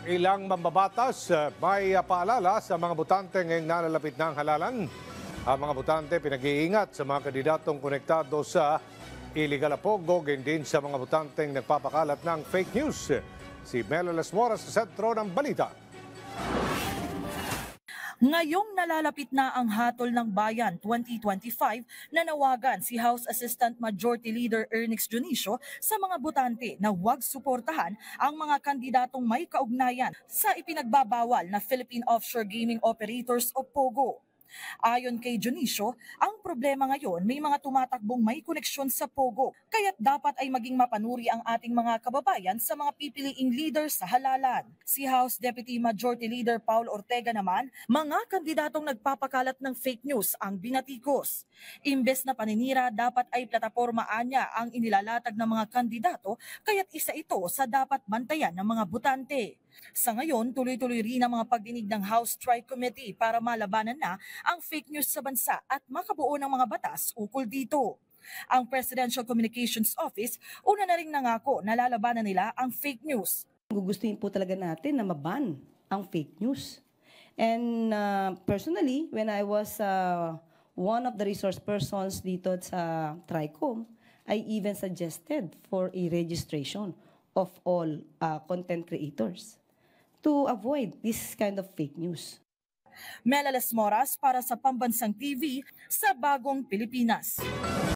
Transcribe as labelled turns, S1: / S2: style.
S1: Ilang mambabatas may paalala sa mga botante ngayong nalalapit na ang halalan. Ang mga botante pinag-iingat sa mga kandidatong konektado sa illegal na pogo, gayon din sa mga botanteng nagpapakalat ng fake news. Si Mela Las Moras sa sentro ng balita.
S2: Ngayong nalalapit na ang Hatol ng Bayan 2025, nanawagan si House Assistant Majority Leader Ernix Junicio sa mga botante na huwag suportahan ang mga kandidatong may kaugnayan sa ipinagbabawal na Philippine Offshore Gaming Operators o POGO. Ayon kay Junicio, ang problema ngayon may mga tumatakbong may koneksyon sa POGO, kaya't dapat ay maging mapanuri ang ating mga kababayan sa mga pipiliing leader sa halalan. Si House Deputy Majority Leader Paul Ortega naman, mga kandidatong nagpapakalat ng fake news ang binatikos. Imbes na paninira, dapat ay platapormaan niya ang inilalatag ng mga kandidato, kaya't isa ito sa dapat bantayan ng mga botante. Sa ngayon, tuloy-tuloy rin ang mga pagdinig ng House Tri-Committee para malabanan na ang fake news sa bansa at makabuo ng mga batas ukol dito. Ang Presidential Communications Office una na rin nangako na lalabanan nila ang fake news.
S3: Gugustuhin po talaga natin na maban ang fake news. And personally, when I was one of the resource persons dito sa TRICOM, I even suggested for a registration of all content creators to avoid this kind of fake news.
S2: Mela Las Moras para sa Pambansang TV sa Bagong Pilipinas.